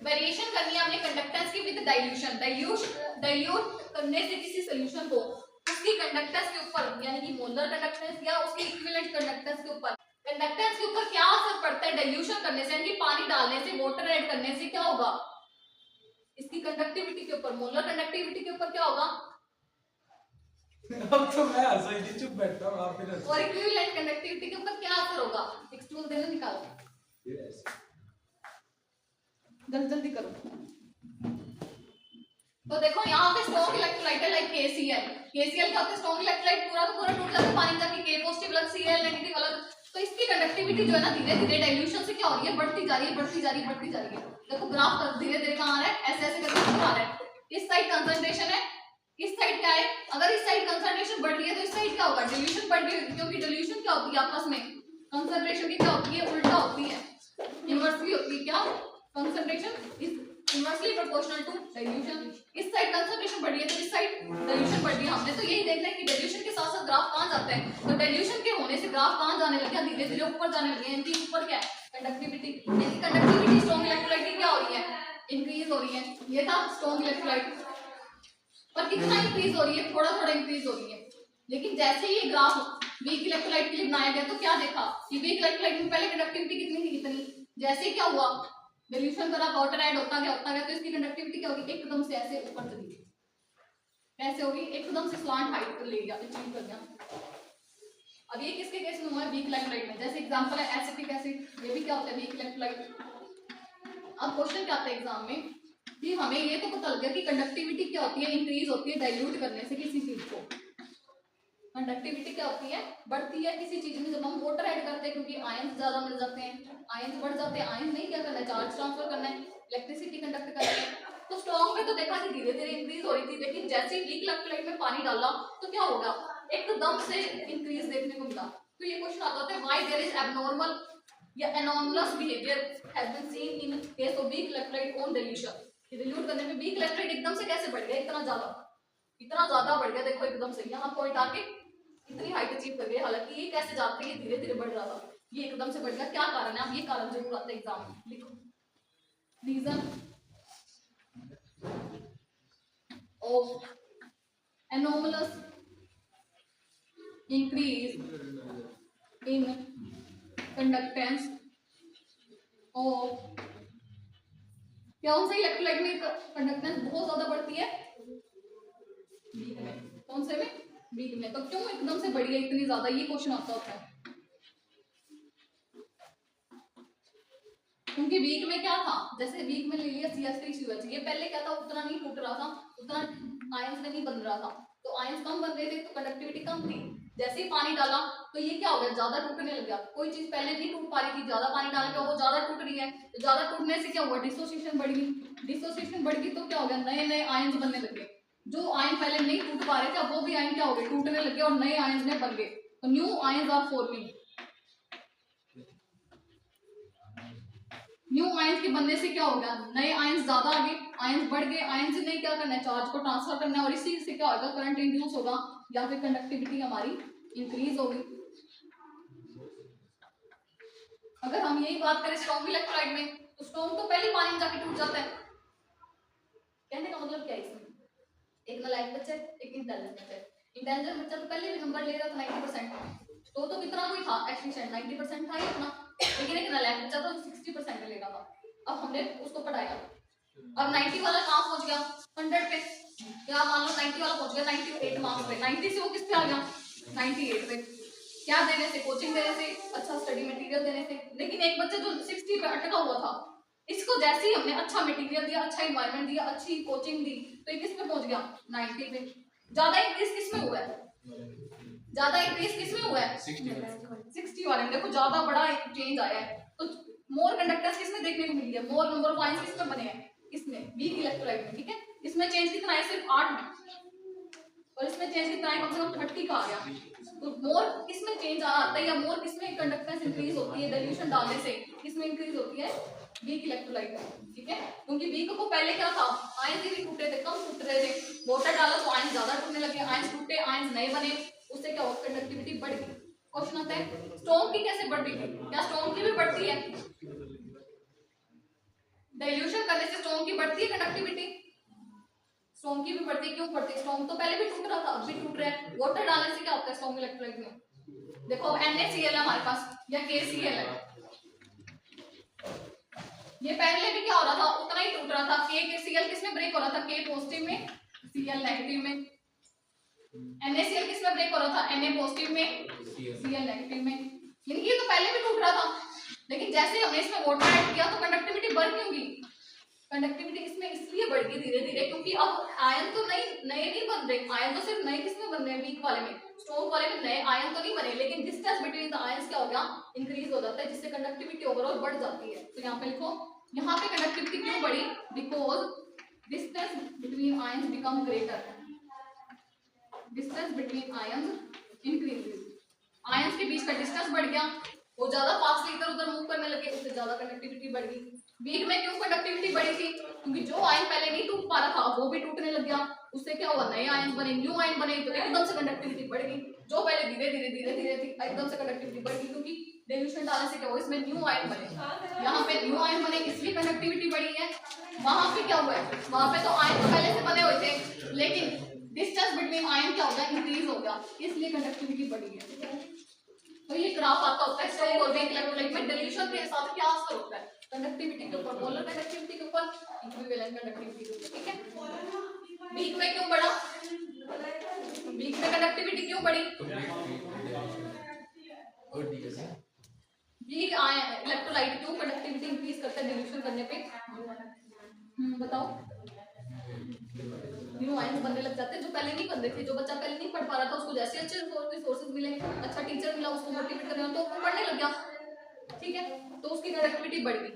Variation करनी है हमने कंडक्टेंस की विद डाइल्यूशन। डाइल्यूट करने से किसी सॉल्यूशन को उसकी कंडक्टेंस के ऊपर यानी कि मोलर कंडक्टेंस या उसके इक्विवेलेंट कंडक्टेंस के ऊपर, कंडक्टेंस के ऊपर क्या असर पड़ता है डाइल्यूशन करने से, यानी कि पानी डालने से, वाटर ऐड करने से क्या होगा, इसकी कंडक्टिविटी के ऊपर, मोलर कंडक्टिविटी के ऊपर क्या होगा। अब तो मैं हंसा ही चुप बैठा हूं आप इधर। और इक्विवेलेंट कंडक्टिविटी के ऊपर क्या असर होगा, एक स्टूल देना निकालो, जल्दी जल्दी करो। तो देखो यहाँ पे स्ट्रॉन्ग इलेक्ट्रोलाइट है लाइक KCl। KCl का स्ट्रॉन्ग इलेक्ट्रोलाइट पूरा का पूरा टूट जाता है, पानी जाके K पॉजिटिव अलग Cl नेगेटिव अलग, तो इसकी कंडक्टिविटी जो है ना धीरे धीरे डाइल्यूशन से क्या हो रही है, बढ़ती जा रही है, बढ़ती जा रही है, बढ़ती जा रही है। देखो ग्राफ धीरे धीरे कहाँ आ रहा है, ऐसे ऐसे करके ऊपर आ रहा है। इस साइड कंसंट्रेशन है, इस साइड क्या है, अगर इस साइड कंसंट्रेशन बढ़ रही है तो इस साइड क्या होगा, डाइल्यूशन बढ़ रही है, क्योंकि डाइल्यूशन क्या होती है आपस में कंसंट्रेशन की क्या होती है, उल्टा होती है, इनवर्सली होती है। क्या concentration is inversely proportional to dilution. इस साइड कंसंट्रेशन बढ़ी है तो इस साइड डाइल्यूशन बढ़ रही है। हमने तो यही देखना है कि डाइल्यूशन के साथ साथ ग्राफ कहाँ जाता है, तो डाइल्यूशन के होने से ग्राफ कहाँ जाने लगे, धीरे धीरे ऊपर जाने लगे। इनकी ऊपर क्या है, कंडक्टिविटी, यानी कंडक्टिविटी स्ट्रॉन्ग इलेक्ट्रोलाइट की क्या हो रही है, इंक्रीज हो रही है। ये था स्ट्रॉन्ग इलेक्ट्रोलाइट, पर कितना इंक्रीज हो रही है, थोड़ा थोड़ा इंक्रीज हो रही है। लेकिन जैसे ही ग्राफ वीक इलेक्ट्रोलाइट के लिए बनाया गया तो क्या देखा कि वीक इलेक्ट्रोलाइट में पहले कंडक्टिविटी कितनी थी, कितनी, जैसे क्या हुआ डाइल्यूशन करा, वाटर ऐड होता गया, तो इसकी कंडक्टिविटी क्या होगी, एकदम से ऐसे ऊपर चली गई, कैसे होगी, एकदम से स्लांट हाइट पर ले गया, अचीव कर गया। अब ये किसके केस में हुआ है, वीक इलेक्ट्रोलाइट में। जैसे एग्जांपल है एसिटिक एसिड, ये भी क्या होता है, वीक इलेक्ट्रोलाइट। अब क्वेश्चन क्या आता है एग्जाम में कि हमें ये तो पता लग गया कि कंडक्टिविटी क्या होती है, इंक्रीज होती है डाइल्यूट करने से किसी चीज को। कंडक्टिविटी क्या होती है, बढ़ती है किसी चीज में जब हम वाटर ऐड करते हैं, क्योंकि आयंस ज्यादा मिल जाते हैं, आयंस बढ़ जाते हैं। आयंस नहीं क्या करना है, चार्ज ट्रांसफर करना है, इलेक्ट्रिसिटी कंडक्ट करनी है। तो स्ट्रॉन्ग में तो देखा कि धीरे धीरे इंक्रीज हो रही थी, लेकिन जैसे ही वीक इलेक्ट्रोलाइट में पानी डाला तो क्या होगा, एकदम से इंक्रीज देखने को मिला। तो ये क्वेश्चन आता है व्हाई देयर इज एबनॉर्मल या anomalous behaviour has been seen in case of weak electrolyte on dilution. Dilute करने में वीक इलेक्ट्रोलाइट एकदम से कैसे बढ़ गया, इतना ज्यादा बढ़ गया। देखो एकदम से यहाँ पॉइंट आके इतनी हाइट अचीव कर गए, हालांकि ये कैसे जाते हैं, धीरे धीरे बढ़ रहा था, ये एकदम से बढ़ गया। क्या कारण है, आप ये कारण जरूर आते हैं एग्जाम में, लिखो reason of anomalous increase in conductance of, कौन सा इलेक्ट्रोलाइट में कंडक्टेंस बहुत ज्यादा बढ़ती है, वीक में। कौन से में, वीक में। तो क्यों एकदम से बढ़ी है इतनी ज्यादा, ये क्वेश्चन आता होता है। क्योंकि वीक में क्या था, जैसे वीक में ले लिया CH3COH, ये पहले क्या था, उतना नहीं टूट रहा था, उतना आयंस में नहीं बन रहा था, तो आयंस कम बन रहे थे तो कंडक्टिविटी कम थी। जैसे ही पानी डाला तो ये क्या हो गया, ज्यादा टूटने लग गया। कोई चीज पहले नहीं टूट पा रही थी, ज्यादा पानी डाला क्या वो ज्यादा टूट रही है, तो ज्यादा टूटने से क्या हुआ, डिसोसिएशन बढ़ गई। डिसोसिएशन बढ़ गई तो क्या हो गया, नए नए आयंस बनने लगे। जो आयन पहले नहीं टूट पा रहे थे, अब वो भी आयन क्या हो गए, टूटने लगे और नए आयंस में बन गए। तो new ions are forming. New ions के बनने से क्या हो गया, नए आयंस ज्यादा आ गए, आयंस बढ़ गए। आयंस ने क्या करना है, चार्ज को ट्रांसफर करना है, और इसी से क्या होगा, करंट इंड्यूस होगा या फिर कंडक्टिविटी हमारी इंक्रीज होगी। अगर हम यही बात करें स्ट्रॉन्ग इलेक्ट्रोलाइट में, तो स्ट्रॉन्ग तो पहले पानी में जाके टूट जाता है। कहने का मतलब क्या है इसमें, एक नालायक बच्चा है, एक इंटेलिजेंट बच्चा है। इंटेलिजेंट बच्चा तो पहले भी नंबर ले रहा था 90%, तो कितना कोई था एफिशिएंट, 90% था ही अपना। लेकिन एक नालायक बच्चा तो 60% ले रहा था। अब हमने उसको पढ़ाया, अब 90 वाला कहाँ पहुंच गया, 100 पे, या मान लो 90 वाला पहुंच गया 98 मार्क्स पे, 90 से वो किस पे आ गया, 98 पे। क्या देने से, कोचिंग देने से, अच्छा स्टडी मटेरियल देने से। लेकिन एक बच्चा जो 60 पे अटका हुआ था, इसको जैसे ही हमने अच्छा मटेरियल दिया, अच्छा इन्वायरमेंट दिया, अच्छी कोचिंग दी, तो ये किस पे पहुंच गया, 90 पे। ज्यादा इंक्रीज किस में हुआ है, ज्यादा इंक्रीज किस में हुआ है, 60 वाले में। देखो ज्यादा बड़ा चेंज आया है। तो मोर कंडक्टेंस किसमें देखने को मिली है, मोर नंबर ऑफ आयंस किसमें बने हैं, इसमें वीक इलेक्ट्रोलाइट में। ठीक है, इसमें चेंज कितना है, सिर्फ 8 में, और इसमें चेंज कितना है, कम से कम 30 का आ गया। तो मोर किसमें चेंज आता है, या मोर किसमें कंडक्टेंस इंक्रीज होती है डाइल्यूशन डालने से, किसमें इंक्रीज होती है, वीक इलेक्ट्रोलाइट में। ठीक है, क्योंकि वीक को पहले क्या था, आयंस भी टूटे थे, कम टूट रहे थे, वाटर डाला तो आयंस ज्यादा टूटने लगे, आयंस टूटे, आयंस नए बने, उससे क्या हो, कंडक्टिविटी बढ़ गई। क्वेश्चन आता है स्ट्रॉन्ग की कैसे बढ़ गई, क्या स्ट्रॉन्ग की भी बढ़ती है, डाइल्यूशन करने से स्ट्रॉन्ग की बढ़ती है कंडक्टिविटी, स्ट्रॉन्ग की भी बढ़ती है। क्यों बढ़ती है? स्ट्रॉन्ग तो पहले भी टूट रहा था, अब भी टूट रहा है। वाटर डालने से क्या होता है स्ट्रॉन्ग इलेक्ट्रोलाइट में? देखो अब NaCl है हमारे पास या KCl है, ये पहले भी क्या हो रहा था, उतना ही टूट रहा था। KCl किसमें ब्रेक हो रहा था? K पॉजिटिव में, Cl नेगेटिव में। NaCl किसमें ब्रेक हो रहा था? Na पॉजिटिव में, Cl नेगेटिव में। यानी ये तो पहले भी टूट रहा था, लेकिन जैसे हमने इसमें वाटर ऐड किया तो कंडक्टिविटी बढ़ क्यों गई? कंडक्टिविटी इसमें इसलिए बढ़ गई धीरे धीरे क्योंकि अब आयन तो नए नए नहीं बन रहे। आयन तो सिर्फ नए किसमें बन रहे हैं? वीक वाले में, स्ट्रॉन्ग वाले में नए आयन तो नहीं बने, लेकिन डिस्टेंस बिटवीन द आयंस क्या हो गया? इंक्रीज हो जाता है, जिससे कंडक्टिविटी ओवरऑल बढ़ जाती है। तो यहाँ पे लिखो, यहाँ पे कंडक्टिविटी क्यों बढ़ी? Because distance between ions become greater, distance between ions increases. Ions के बीच का डिस्टेंस बढ़ गया, वो ज्यादा फास्ट इधर उधर मूव करने लगे, उससे ज्यादा कंडक्टिविटी बढ़ गई। वीक में क्यों कंडक्टिविटी बढ़ी थी? क्योंकि जो आयन पहले नहीं टूट पा रहा था वो भी टूटने लग गया, उससे क्या हुआ? नए आयन बने, न्यू आयन बने, तो एकदम से कंडक्टिविटी बढ़ गई। जो पहले धीरे धीरे थी एकदम से कंडक्टिविटी बढ़ गई, क्योंकि डिल्यूशन डालने से क्या हुआ? इसमें न्यू आयन बने, यहाँ पे न्यू आयन बने, इसलिए कंडक्टिविटी बढ़ी है। वहां पे क्या हुआ है? वहां पे तो आयन तो पहले से बने हुए थे, लेकिन डिस्टेंस बिटवीन आयन क्या हो गया? इंक्रीज हो गया, इसलिए कंडक्टिविटी बढ़ी है। तो ये ग्राफ आता होता है स्ट्रॉन्ग और वीक इलेक्ट्रोलाइट में डिल्यूशन के साथ क्या असर होता है? कंडक्टिविटी के ऊपर, मोलर कंडक्टिविटी के ऊपर, इक्विवेलेंट कंडक्टिविटी के ऊपर। ठीक है, वीक में क्यों बढ़ा? वीक में कंडक्टिविटी क्यों बढ़ी? वीक इलेक्ट्रोलाइट क्यों कंडक्टिविटी इंक्रीज करता है डिल्यूशन करने पे? बताओ। न्यू आयंस बनने लग जाते हैं जो पहले नहीं बन रहे थे। जो बच्चा पहले नहीं पढ़ पा रहा था उसको जैसे अच्छे रिसोर्सेज मिले, अच्छा टीचर मिला, उसको मोटिवेट कर रहे हो तो वो पढ़ने लग गया। ठीक है, तो उसकी कंडक्टिविटी बढ़ गई।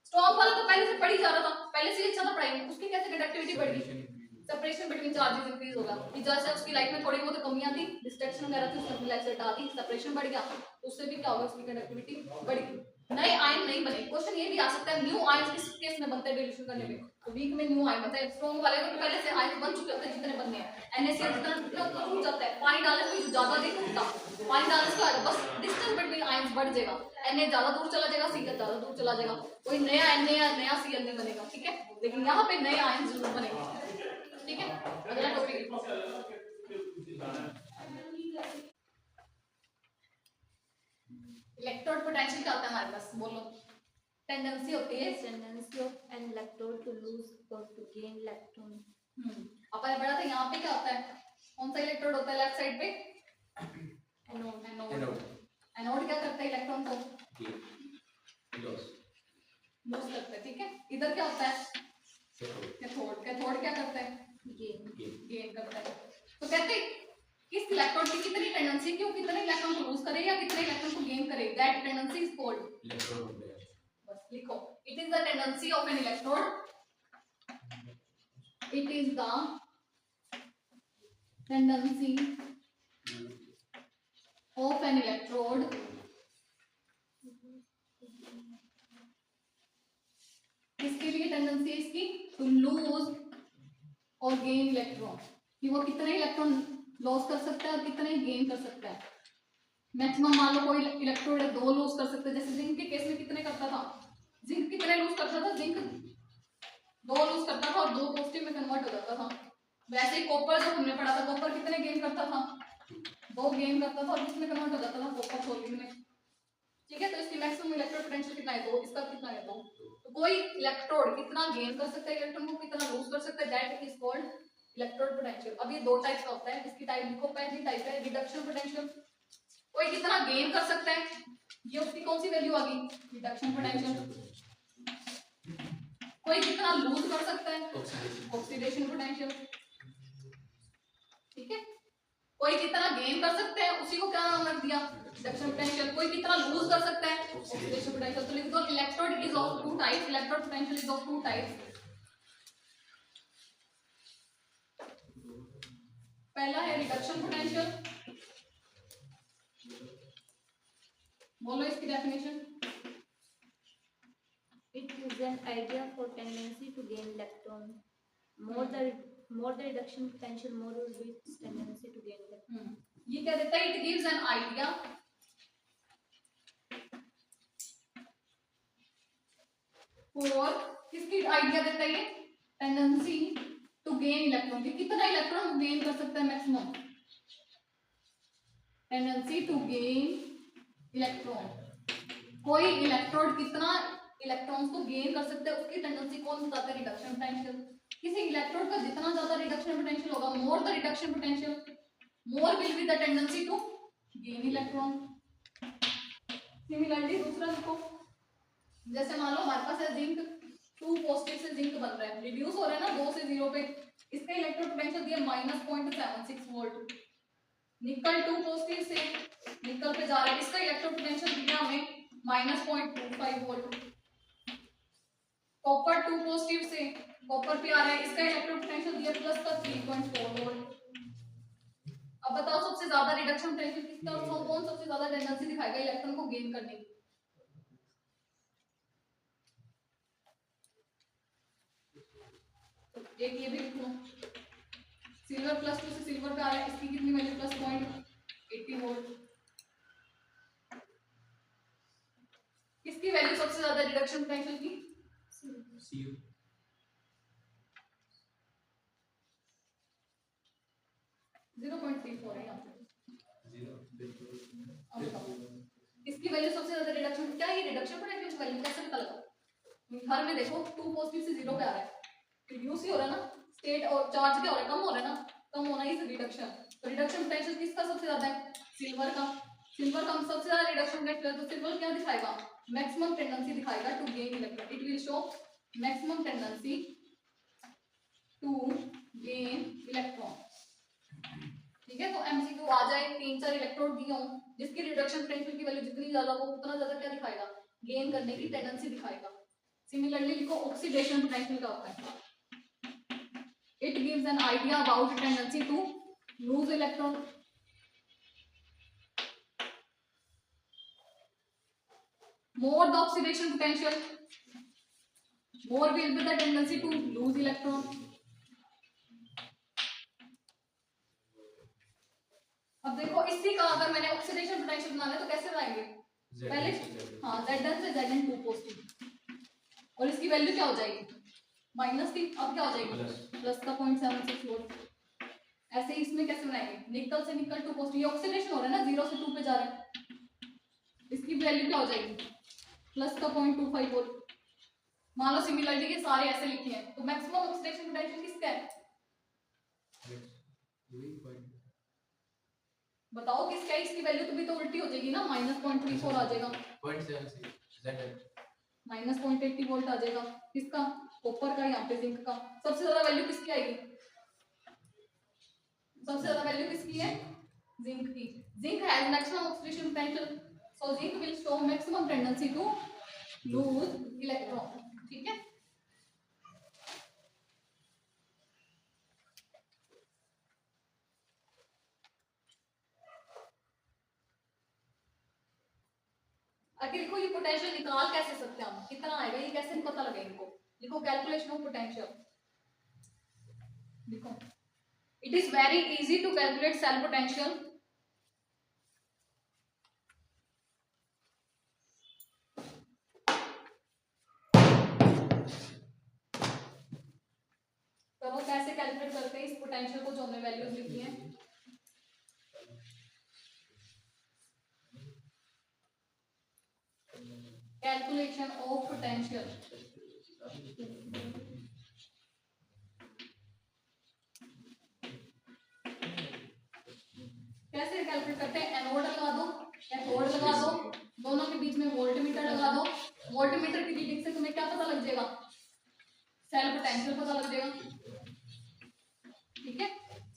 स्ट्रॉन्ग वाला तो पहले से पढ़ ही जा रहा था, पहले से अच्छा था पढ़ाई में, उसकी कैसे कंडक्टिविटी बढ़ गई? सेपरेशन बिटवीन चार्जेस इंक्रीज होगा, कि जैसे उसकी लाइफ में थोड़ी बहुत कमियां थी, डिस्ट्रैक्शन वगैरह थी, उसने अपनी लाइफ से हटा दी, सेपरेशन बढ़ गया, उससे भी क्या होगा? उसकी कंडक्टिविटी बढ़ गई। नए आयन नहीं बने। क्वेश्चन ये भी आ सकता है न्यू आयन किस केस में बनते हैं डिल्यूशन करने में? तो वीक में न्यू आयन बनते हैं, स्ट्रॉन्ग वाले तो पहले से आयन बन चुके होते हैं जितने बनने हैं। NaCl जितना टूटना उतना टूट जाता है, पानी डालने से ज्यादा नहीं टूटता, पानी डालने से क्या होगा? बस डिस्टेंस बिटवीन आयंस बढ़ जाएगा, Na ज्यादा दूर चला जाएगा, Cl ज्यादा दूर चला जाएगा, कोई नया नया Cl नहीं बनेगा। ठीक है, लेकिन यहाँ पे नए आयन जरूर बनेंगे। ठीक है, अगला टॉपिक इलेक्ट्रोड पोटेंशियल क्या होता है हमारे पास? बोलो। टेंडेंसी होती है tendency of an electrode to lose or to gain electron. अपन पढ़ा था यहाँ पे क्या होता है? कौन सा इलेक्ट्रोड होता है लेफ्ट साइड पे? Anode. एनोड। एनोड क्या करता है? इलेक्ट्रॉन को लूज करता है। ठीक है, इधर क्या होता है? कैथोड। कैथोड क्या करता है? गेन करता है। तो कहते हैं किस इलेक्ट्रोड की कितनी टेंडेंसी, क्यों कितने इलेक्ट्रॉन को लूज करे या कितने इलेक्ट्रॉन को गेन करे, that tendency is called electrode. बस लिखो, it is the tendency of N electrode, it is the tendency of N electrode किसके लिए टेंडेंसी है इसकी? टू लूज और गेन इलेक्ट्रॉन, कि वो कितने इलेक्ट्रॉन लॉस कर सकता है और कितने गेन कर सकता है। मैक्सिमम मान लो कोई इलेक्ट्रोड 2 लूज कर सकते हैं, जैसे जिंक के केस में कितने करता था? जिंक कितने लूज करता था? जिंक 2 लूज करता था और 2 पॉजिटिव में कन्वर्ट हो जाता था। वैसे ही कॉपर जो हमने पढ़ा था, कॉपर कितने गेन करता था? 2 गेन करता था और किसमें कन्वर्ट हो जाता था? कॉपर सोल्यूट में। ठीक है, तो इसकी मैक्सिमम इलेक्ट्रोड पोटेंशियल कितना है? 2। इसका कितना है? 2। तो कोई इलेक्ट्रोड कितना गेन कर सकता है इलेक्ट्रॉन को, कितना लूज कर सकता है, that is called electrode potential. अब ये 2 टाइप्स का होता है, इसकी टाइप लिखो। पहली टाइप है रिडक्शन पोटेंशियल, कोई कितना गेन कर सकता है, ये उसकी कौन सी वैल्यू आ गई? Reduction potential. कोई कितना लूज कर सकता है, ऑक्सीडेशन पोटेंशियल। ठीक है, कोई कितना गेन कर सकते हैं, उसी को क्या नाम रख दिया? Reduction potential. कोई कितना लूज कर सकता है, ऑक्सीडेशन पोटेंशियल। तो लिख दो electrode is of 2 types, electrode potential is of 2 types. पहला है रिडक्शन पोटेंशियल, बोलो इसकी definition. It is an idea for tendency to gain electron. More the reduction potential, more will be its tendency to gain electron. ये क्या देता है? It gives an idea 4 किसकी idea देता है ये, टेंडेंसी टू गेन इलेक्ट्रॉन की, कितना इलेक्ट्रॉन गेन कर सकता है maximum, tendency to gain electron, कोई इलेक्ट्रोड कितना इलेक्ट्रॉन्स को गेन कर सकता है उसकी टेंडेंसी कौन बताता है, रिडक्शन पोटेंशियल। किसी इलेक्ट्रोड का जितना ज्यादा रिडक्शन पोटेंशियल होगा, more the reduction potential more will be the tendency to gain electron. Similarly दूसरा देखो, जैसे मान लो हमारे पास है जिंक, 2 पॉजिटिव से जिंक बन रहा है, रिड्यूस हो रहा है ना 2 से 0 पे, इसका इलेक्ट्रोड पोटेंशियल दिया -0.76 वोल्ट। निकल 2 पॉजिटिव से निकल पे जा रहा है, इसका इलेक्ट्रोड पोटेंशियल दिया हमें -0.25 वोल्ट। कॉपर 2 पॉजिटिव से कॉपर पे आ रहा है, इसका इलेक्ट्रोड पोटेंशियल दिया प्लस का 3.4 वोल्ट। अब बताओ सबसे ज्यादा रिडक्शन पोटेंशियल किसका, और कौन सबसे ज्यादा टेंडेंसी दिखाएगा इलेक्ट्रॉन को गेन करने की। एक ये भी लिख लो, सिल्वर +2 से सिल्वर पे आ रहा है, इसकी कितनी वैल्यू +0.80 वोल्ट। किसकी वैल्यू सबसे ज्यादा रिडक्शन पोटेंशियल की, CO 0.34 है यहाँ पे। 0 अब बताओ इसकी वैल्यू सबसे ज्यादा रिडक्शन, क्या ये रिडक्शन पोटेंशियल की वैल्यू कैसे पता लगा। हर में देखो 2 पॉजिटिव से 0 पे आ रहा है, रिड्यूस ही हो रहा है ना, स्टेट और चार्ज क्या हो रहा है, कम हो रहा है ना, कम होना ही रिडक्शन। तो रिडक्शन पोटेंशियल किसका सबसे ज्यादा है, सिल्वर का। सिल्वर का सबसे ज्यादा रिडक्शन पोटेंशियल, तो सिल्वर क्या दिखाएगा, मैक्सिमम टेंडेंसी दिखाएगा to gain electron, it will show maximum tendency to gain electron. ठीक है, तो एमसीक्यू आ जाए, 3-4 इलेक्ट्रोड दिए हों, जिसकी रिडक्शन पोटेंशियल की वैल्यू जितनी ज्यादा हो उतना ज्यादा क्या दिखाएगा, गेन करने की टेंडेंसी दिखाएगा। सिमिलरली लिखो ऑक्सीडेशन पोटेंशियल का होता है, it gives an idea about tendency to lose electron. More the oxidation potential more will be the tendency to lose electron. अब देखो इसी का अगर मैंने ऑक्सीडेशन पोटेंशियल बनाना है तो कैसे बनाएंगे, पहले हाँ Zn से Zn2 पॉजिटिव, और इसकी वैल्यू क्या हो जाएगी माइनस थी, अब क्या हो जाएगी प्लस का 0.76 वोल्ट। ऐसे ही इसमें कैसे बनाएंगे, निकल से निकल 2 पॉजिटिव, ये ऑक्सीडेशन हो रहा है ना, 0 से 2 पे जा रहा है, इसकी वैल्यू क्या हो जाएगी प्लस का 0.25 वोल्ट। मान लो सिमिलरली के सारे ऐसे लिखे हैं, तो मैक्सिमम ऑक्सीडेशन पोटेंशियल किसका है, बताओ किसका है, इसकी वैल्यू तो भी तो उल्टी हो जाएगी ना, -0.34 आ जाएगा, 0.80 वोल्ट आ जाएगा, किसका कॉपर का, यहाँ पे जिंक का। सबसे ज्यादा वैल्यू किसकी आएगी, सबसे ज्यादा वैल्यू किसकी है, जिंक की। Zinc has maximum oxidation potential, so zinc will show maximum tendency to lose electron. ठीक है, आगे लिखो ये पोटेंशियल निकाल कैसे सकते हैं हम, कितना आएगा ये कैसे पता लगे इनको, लिखो कैलकुलेशन ऑफ पोटेंशियल। लिखो it is very easy to calculate cell potential. तो वो कैसे कैलकुलेट करते हैं इस पोटेंशियल को जो हमने वैल्यूज लिखी हैं। कैलकुलेशन ऑफ पोटेंशियल, कैसे कैलकुलेट करते हैं, एनोड लगा दो, कैथोड लगा दो, दोनों के बीच में वोल्टमीटर लगा दो, वोल्टमीटर की रीडिंग से तुम्हें क्या पता लग जाएगा, सेल पोटेंशियल पता लग जाएगा। ठीक है,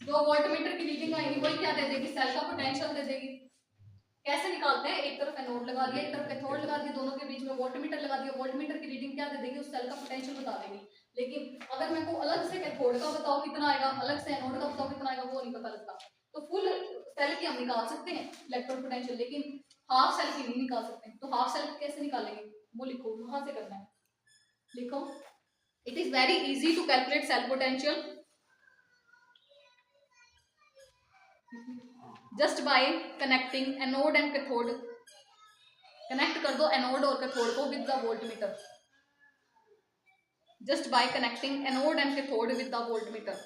जो वोल्टमीटर की रीडिंग आएगी वही क्या दे देगी, सेल का पोटेंशियल दे देगी। कैसे निकालते हैं, एक तरफ एनोड लगा दिया, एक तरफ कैथोड लगा दिया, दोनों के बीच में वोल्टमीटर लगा दिया, वोल्टमीटर की रीडिंग क्या दे देगी, उस सेल का पोटेंशियल बता देगी। लेकिन अगर मेरे को अलग से कैथोड का बताओ कितना आएगा, अलग से एनोड का बताओ कितना आएगा, वो नहीं पता लगता। तो फुल सेल की हम निकाल सकते हैं इलेक्ट्रॉन पोटेंशियल, लेकिन हाफ सेल की नहीं निकाल सकते। तो हाफ सेल कैसे निकालेंगे, वो लिखो, वहां से करना है। लिखो it is very easy to calculate cell potential just by connecting anode and cathode. Connect कर दो एनोड और कैथोड को with the voltmeter. just by connecting anode and cathode with the voltmeter.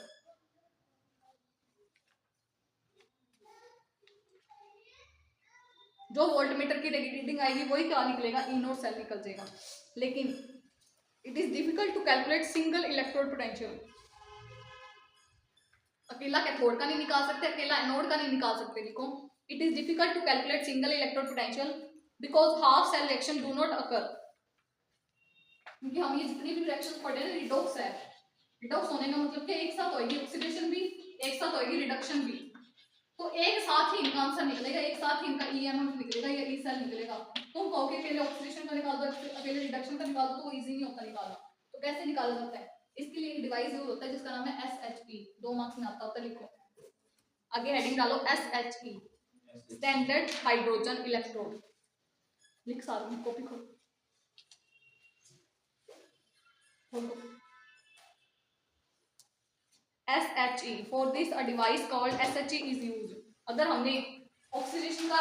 जो वोल्टमीटर की रीडिंग आएगी वही क्या निकलेगा, इनोड सेल निकल जाएगा। लेकिन it is difficult to calculate single electrode potential. अकेला कैथोड का नहीं निकाल सकते, अकेला एनोड का नहीं निकाल सकते। लिखो it is difficult to calculate single electrode potential because half cell reaction do not occur. क्योंकि हम ये जितनी भी रिएक्शन पढ़े हैं रिडॉक्स है। रिडॉक्स होने का मतलब कि एक साथ होगी ऑक्सीडेशन भी, एक साथ होगी रिडक्शन भी, तो एक साथ ही इनका आंसर निकलेगा, एक साथ ही इनका ईएमएफ निकलेगा या ई सेल निकलेगा। तुम कहोगे अकेले ऑक्सीडेशन का निकाल दो, अकेले रिडक्शन का निकाल दो, तो वो इजी नहीं होता निकालना। तो कैसे निकाला जाता है, इसके लिए एक डिवाइस यूज होता है जिसका नाम है SHE। 2 मार्क्स में आता होता है। लिखो आगे हेडिंग डालो SHE, स्टैंडर्ड हाइड्रोजन इलेक्ट्रोड। लिख सारों में कॉपी खोलो। SHE for this a device called SHE is used। अगर हमने ऑक्सीडेशन का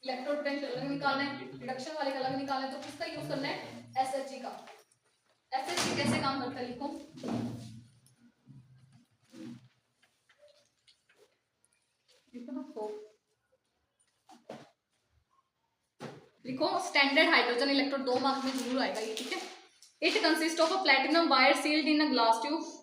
इलेक्ट्रोड पोटेंशियल अलग निकालना है, रिडक्शन वाले का अलग निकालना है, तो किसका यूज करना है, SHE का। SHE कैसे काम करता है, लिखो लिखो स्टैंडर्ड हाइड्रोजन इलेक्ट्रोड। 2 मार्क्स में जरूर आएगा ये, ठीक है। It consist of a platinum wire sealed in a glass tube.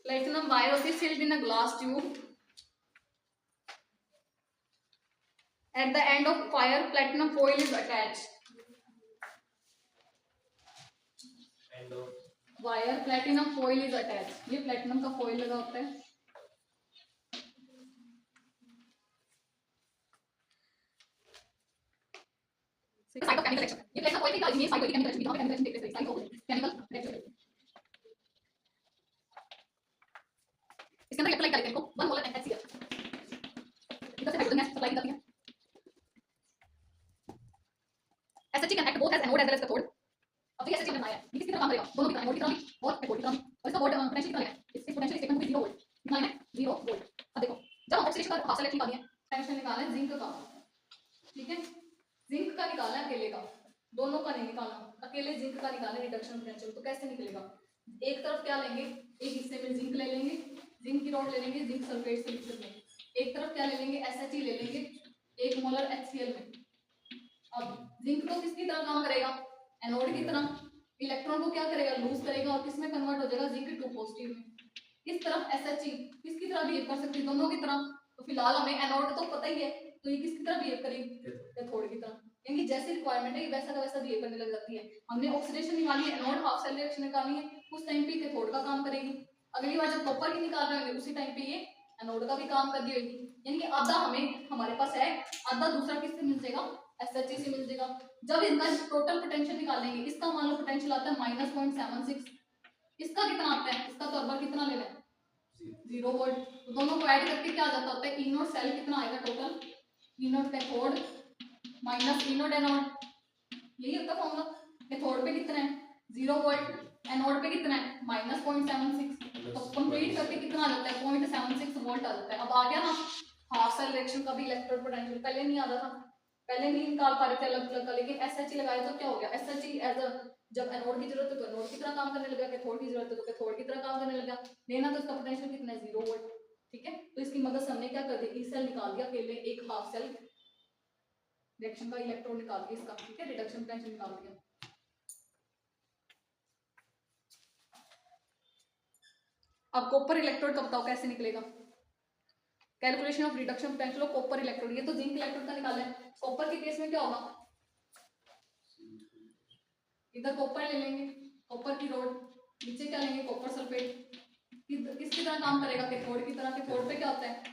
Platinum wire is sealed in a glass tube. At the end of wire, platinum foil is attached. End of Wire, platinum foil is attached. ये platinum का foil लगा होता है। Side of chemical reaction। ये platinum foil की क्या है? Side of chemical reaction। यहाँ पे chemical reaction देख रहे हैं। Side of chemical reaction। इसके अंदर इलेक्ट्रोलाइट डालेंगे इनको 1 मोलर NaCl। इधर से हाइड्रोजन गैस सप्लाई की जाती है। SHE can act both as anode as well as cathode। अब ये SHE बनाया है, ये किसकी तरह काम करेगा, दोनों की तरह, एनोड की तरह भी और कैथोड की तरह भी। और इसका वोल्ट पोटेंशियल कितना है, इस पोटेंशियल स्टेटमेंट में 0 वोल्ट निकालना है, 0 वोल्ट। अब देखो जब हम ऑक्सीडेशन का हाफ सेल निकाली है, पोटेंशियल निकालना है जिंक का, ठीक है। जिंक का निकालना है अकेले का, दोनों का नहीं निकालना। अकेले जिंक का निकालना है रिडक्शन पोटेंशियल। तो कैसे निकलेगा, एक तरफ क्या लेंगे, एक हिस्से में जिंक ले लेंगे, जिंक की रॉड ले लेंगे, जिंक सल्फेट से मिक्स करेंगे। एक तरफ क्या ले लेंगे, SHE ले लेंगे 1 मोलर HCl में। अब जिंक तो किसकी तरह काम करेगा, एनोड की तरह। इलेक्ट्रॉन को क्या करेगा, लूज करेगा और किसमें कन्वर्ट हो जाएगा, जिंक 2 पॉजिटिव में। इस तरफ SHE किसकी तरह बिहेव कर सकती है, दोनों की तरह। तो फिलहाल हमें एनोड तो पता ही है, तो ये किसकी तरह बिहेव करेगी, कैथोड की तरह। यानी जैसे रिक्वायरमेंट है ये वैसा का वैसा बिहेव करने लग जाती है। हमने ऑक्सीडेशन निकाली है, एनोड हाफ सेल रिएक्शन निकालनी है, उस टाइम पे कैथोड का काम करेगी। अगली बार जब कॉपर की निकाल रहे होंगे उसी टाइम पे ये एनोड का भी काम कर दी होगी। यानी कि आधा हमें हमारे पास है, आधा दूसरा किससे मिल जाएगा, SHE से मिल जाएगा। जब इनका टोटल पोटेंशियल निकालेंगे, इसका मान लो पोटेंशियल आता है -0.76, इसका कितना आता है, इसका तो अरबर कितना ले लें 0 वोल्ट। तो दोनों को ऐड करके क्या आ जाता होता है, इनोड सेल कितना आएगा total, inode cathode minus inode anode, यही होता फॉर्मूला। कैथोड पे कितना है 0 वोल्ट, एनोड पे कितना है -0.76, तो कंप्लीट करके कितना आ जाता है 0.76 वोल्ट आ जाता है। अब आ गया ना हाफ सेल रिएक्शन का भी इलेक्ट्रोड पोटेंशियल, पहले नहीं आता था, पहले नहीं निकाल पा रहे थे अलग अलग का, लेकिन SHE लगाया तो क्या हो गया, SHE एज अ जब एनोड की जरूरत है तो एनोड की तरह काम करने लगा, कैथोड की जरूरत है तो कैथोड की तरह काम करने लगा। लेना तो इसका पोटेंशियल कितना है 0 वोल्ट, ठीक है। तो इसकी मदद से हमने क्या कर दिया, ई सेल निकाल दिया अकेले, एक हाफ सेल रिएक्शन का इलेक्ट्रोड निकाल दिया इसका, ठीक है, रिडक्शन पोटेंशियल निकाल दिया। अब कॉपर इलेक्ट्रोड का बताओ कैसे निकलेगा, calculation of reduction potential of copper electrode. ये तो जिंक इलेक्ट्रोड का निकाला है, कॉपर के केस में क्या होगा, इधर कॉपर ले लेंगे, कॉपर की रॉड, नीचे क्या लेंगे कॉपर सल्फेट, किसकी तरह काम करेगा, कैथोड की तरह। कैथोड पे क्या होता है,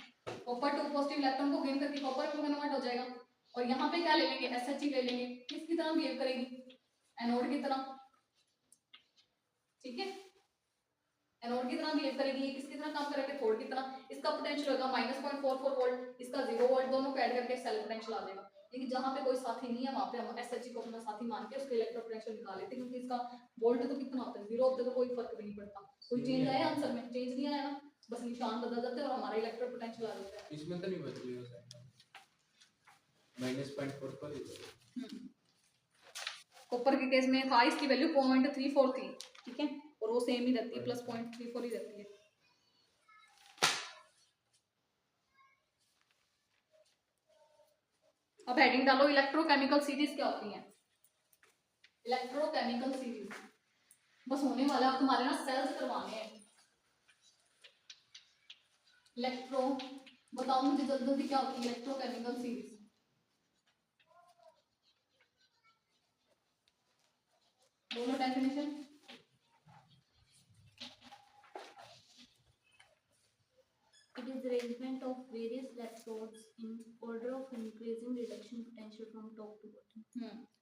कॉपर 2 पॉजिटिव इलेक्ट्रॉन को गेन करके कॉपर में कन्वर्ट हो जाएगा। और यहाँ पे क्या ले लेंगे, SHE ले लेंगे, किसकी तरह बिहेव करेगी, एनोड की तरह, ठीक है, एनोड की तरह बिहेव करेगी। ये किसकी तरह काम करेगा, कैथोड की तरह। इसका पोटेंशियल होगा -0.44 वोल्ट, इसका 0 वोल्ट, दोनों को ऐड करके सेल पोटेंशियल आ जाएगा। लेकिन जहाँ पे कोई साथी नहीं है वहाँ पे हम SHE को अपना साथी मान के उसके इलेक्ट्रो पोटेंशियल निकाल लेते हैं, क्योंकि इसका वोल्ट तो कितना होता है, 0 होता है तो कोई फर्क भी नहीं पड़ता। कोई चेंज आया आंसर में? चेंज नहीं आया ना, बस निशान बदल जाते हैं और हमारा इलेक्ट्रो पोटेंशियल आ जाता है। इसमें तो नहीं बच रही हो -0.4 पर ही तो। कॉपर के केस में था, इसकी वैल्यू 0.34 थी, ठीक है, और वो सेम ही रहती है, प्लस 0.34 ही रहती है। अब हेडिंग डालो, इलेक्ट्रोकेमिकल सीरीज क्या होती है? इलेक्ट्रोकेमिकल सीरीज बस होने वाला है, अब तुम्हारे ना सेल्स करवाने हैं। इलेक्ट्रो, बताओ मुझे जल्दी जल्दी क्या होती है इलेक्ट्रोकेमिकल सीरीज? बोलो definition. It is arrangement of various electrodes in order of increasing reduction potential from top to bottom.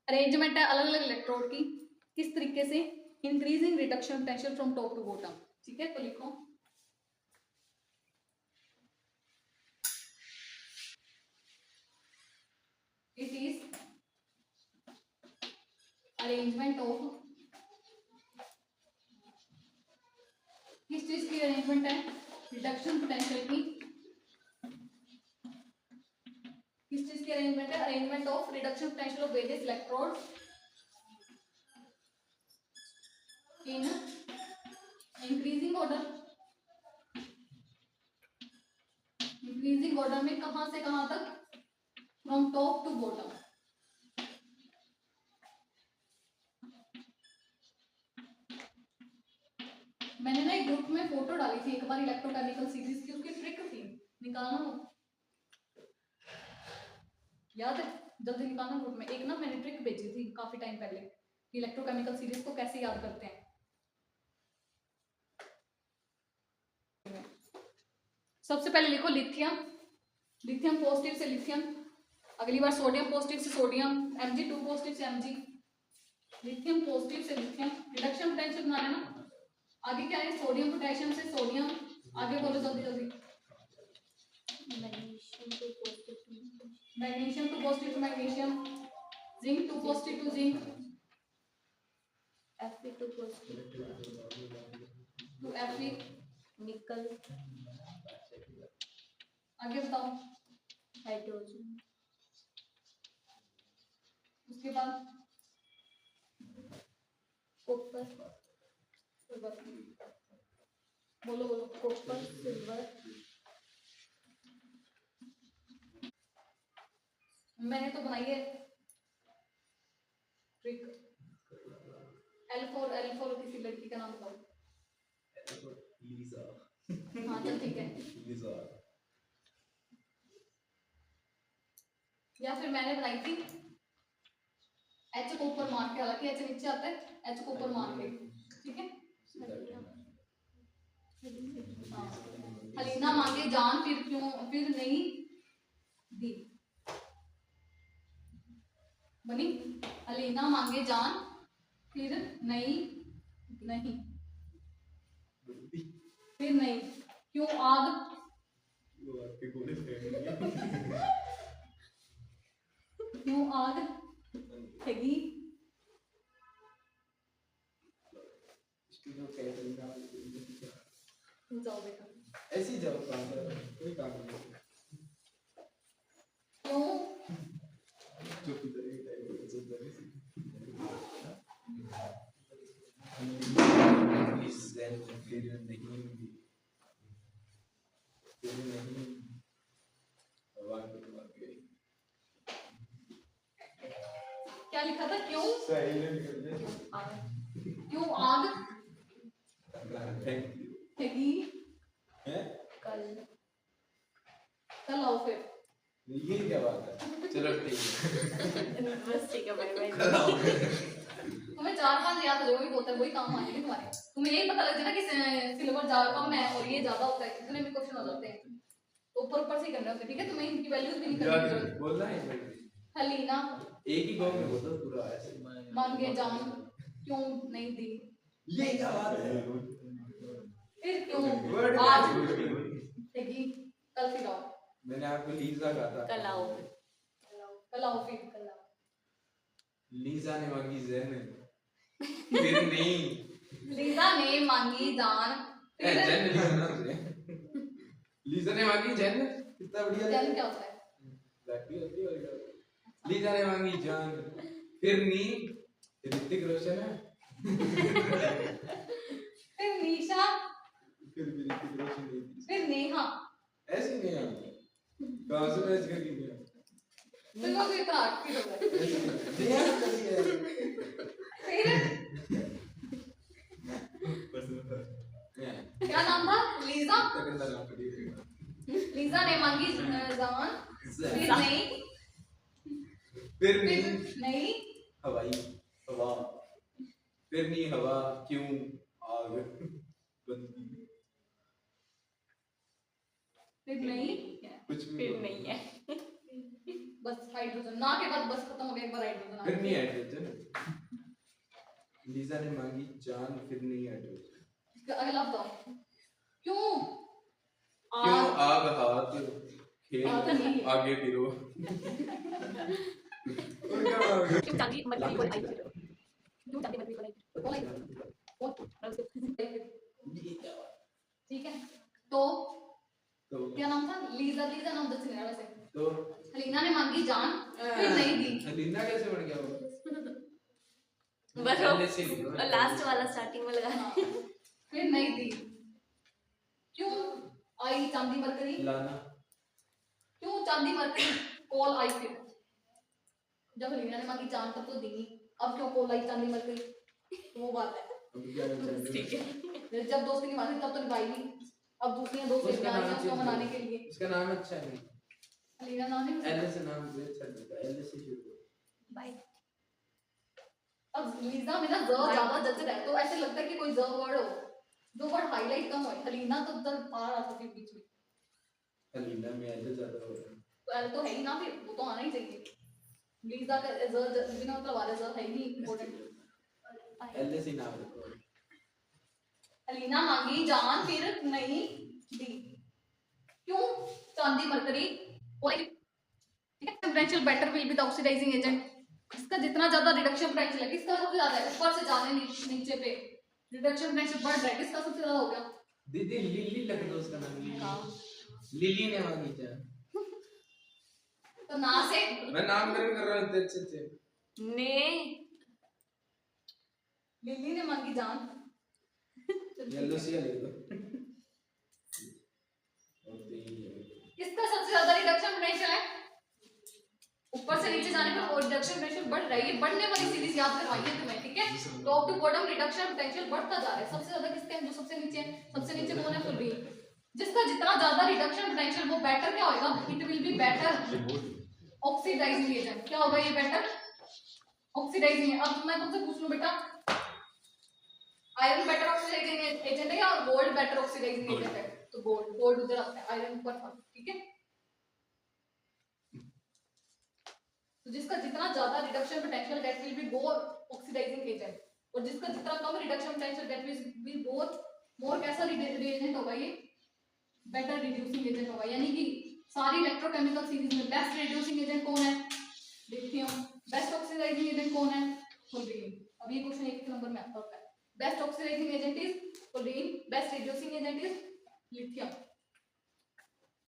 Arrangement है अलग अलग इलेक्ट्रोड की, किस तरीके से? Increasing reduction potential from top to bottom, ठीक है, तो लिखो इट इज अरेंजमेंट ऑफ, किस चीज की अरेंजमेंट है? रिडक्शन पोटेंशियल की। किस चीज की अरेंजमेंट है? Arrangement of reduction potential of various electrodes in increasing order. Increasing order में कहां से कहां तक? From top to bottom. मैंने ना एक ग्रुप में फोटो डाली थी एक बार इलेक्ट्रोकेमिकल सीरीज की, उसकी ट्रिक थी, निकालना वो, याद है? जल्दी निकालना ग्रुप में। एक ना मैंने ट्रिक भेजी थी काफी टाइम पहले कि इलेक्ट्रोकेमिकल सीरीज को कैसे याद करते हैं। सबसे पहले लिखो लिथियम, लिथियम पॉजिटिव से लिथियम, अगली बार सोडियम पॉजिटिव से सोडियम, Mg2 पॉजिटिव से Mg, लिथियम पॉजिटिव से लिथियम, रिडक्शन पोटेंशियल बनाना है ना। आगे क्या है? सोडियम पोटेशियम से सोडियम, आगे बोलो जल्दी जल्दी। Magnesium two positive to magnesium, zinc two positive to zinc, Fe to positive, to Fe, nickel, आगे बताओ। hydrogen, उसके बाद copper, बोलो बोलो। copper, silver, मैंने तो बनाई है ट्रिक। L4 किसी लड़की का नाम बताओ। लीजा। हाँ चल ठीक है। लीजा। या फिर मैंने बनाई थी H को ऊपर मार के, हालांकि H नीचे आता है, H को ऊपर मार के, ठीक है। हाँ। हलीना मांगे जान फिर क्यों, फिर नहीं दी, बनी। हलीना मांगे जान फिर नहीं, फिर नहीं, क्यों आग, क्यों आग ठगी, जाओ बेटा। ऐसी जाओ काम करो, कोई काम नहीं। क्यों चुप इधर ही टाइप चल रही है। इस ज़ेन फिर नहीं भगवान को तो मार गई। क्या लिखा था? क्यों सही है, निकल गया। क्यों आग थैंक यू। ठगी, हैं? कल आओ फिर। ये क्या बात है? चलो ठीक है। बस ठीक है, बाय बाय। कल आओ। तुम्हें 4-5 याद हो जाएगा, वही बहुत है, वही काम आएंगे तुम्हारे। तुम्हें यही पता लग जाए ना कि सिल्वर ज्यादा कम है और ये ज्यादा होता है, इतने भी क्वेश्चन हो जाते हैं, तो ऊपर से ही करने होते हैं, ठीक है। तुम्हें इनकी वैल्यूज भी नहीं करनी है। बोलना है हलीना एक ही गांव में होता पूरा ऐसे। मांगे जान क्यों नहीं दी, ये क्या बात है? फिर क्यों वर्ड आज क्या? ठगी, कल फिर आओ। मैंने आपको लीजा कहा था। कल आओ। कल आओ फिर कल आओ। लीजा ने मांगी जैन फिर नहीं लीजा ने मांगी जान ए जैन लीजा ना से लीजा ने मांगी जैन कितना बढ़िया जान क्या होता है? लड़की होती है और क्या लीजा ने मांगी जान फिर नहीं ऋतिक रोशन है फिर निशा, फिर भी ऋतिक रोशन नहीं थी फिर नेहा, ऐसे नहीं है कहां से मैच कर गई तो लोग इतना आखिर हो गए। नेहा कभी है फिर क्या नाम था? लीजा। तकंदा नाम पड़ी लीजा ने मांगी जान फिर फिर नहीं नहीं हवाई हवा फिर नहीं हवा क्यों आग बनती फिर नहीं कुछ भी फिर बोलो। नहीं है। बस हाइड्रोजन ना के बाद बस खत्म हो गया, एक बार हाइड्रोजन फिर नहीं हाइड्रोजन लीजा ने मांगी जान फिर नहीं हाइड्रोजन अगला बताओ क्यों क्यों आग हाथ खेल आग नहीं। आगे फिरो और क्या मांगा क्यों चांदी मरकरी को आई फिर क्यों चांदी मरकरी को आई ठीक है तो तो क्या नाम था? लीजा। लीजा नाम दस मेरा वैसे। तो लीना ने मांगी जान फिर नहीं दी। लीना कैसे बन गया वो बस पहले से ही वो लास्ट वाला स्टार्टिंग में लगा हाँ, फिर नहीं दी। क्यों आई चांदी मरकरी? लाना क्यों चांदी मरकरी कॉल आई फिर? जब लीना ने मांगी जान तब तो दी, अब क्यों कॉल आई चांदी मरकरी? तो वो बात है। अब क्या करना ठीक है। जब दोस्ती निभानी तब तो निभाई नहीं, अब दूसरी दोस्त उसका नाम उसको मनाने के लिए। उसका नाम अच्छा है लीना नाम नहीं एल से नाम से अच्छा लगता है एल से शुरू करो बाय। अब लीजा में ना ज ज्यादा जचता है, तो ऐसे लगता है कि कोई ज वर्ड हो जो वर्ड हाईलाइट कम हो। हलीना तो उधर बाहर आ सकती है बीच में, लीना में एल ज्यादा हो रहा है तो एल तो है ही ना, फिर वो तो आना ही चाहिए। लीजा का ज बिना मतलब वाले ज है ही नहीं इंपॉर्टेंट। एल से नाम रखो हलीना मांगी जान फिर नहीं दी। क्यों चांदी mercury potential better will be the oxidising agent. इसका जितना ज्यादा रिडक्शन पोटेंशियल है, किसका सबसे ज्यादा है? ऊपर से जाने नीचे पे रिडक्शन पोटेंशियल बढ़ रहा है, किसका सबसे ज्यादा हो गया? दीदी लिली लग दो उसका नाम लिली हाँ। लिली ने मांगी जान तो ना से मैं नामकरण कर रहा हूँ इतने अच्छे से ने लिली ने मांगी जान। येलो सी लिख दो और किसका सबसे ज्यादा रिडक्शन पोटेंशियल है? ऊपर से नीचे जाने पर वो रिडक्शन पोटेंशियल बढ़ रही है, बढ़ने वाली सीरीज याद करवाइए तुम्हें, ठीक है? Top to bottom reduction potential बढ़ता जा रहा है। सबसे ज्यादा किसके है? जो सबसे नीचे है। सबसे नीचे कौन है? फुलबीन। जिसका जितना ज्यादा रिडक्शन पोटेंशियल वो बेटर क्या होगा? It will be better oxidising agent. क्या होगा ये? Better oxidising. अब मैं तुमसे पूछ लूं बेटा, आयरन बेटर ऑक्सीडाइजिंग एजेंट है या गोल्ड बेटर ऑक्सीडाइजिंग एजेंट है? तो गोल्ड उधर आता है, आयरन ऊपर था, ठीक है? तो जिसका जितना ज्यादा reduction potential that will be more oxidising agent, और जिसका जितना कम reduction potential that will be more कैसा रिएजेंट होगा? ये बेटर रिड्यूसिंग एजेंट होगा। यानी कि सारी इलेक्ट्रोकेमिकल सीरीज में बेस्ट रिड्यूसिंग एजेंट कौन है? लिथियम। बेस्ट ऑक्सीडाइजिंग एजेंट कौन है? फ्लोरीन। अब ये क्वेश्चन 1 नंबर में आता है। Best oxidising agent is fluorine, best reducing agent is lithium.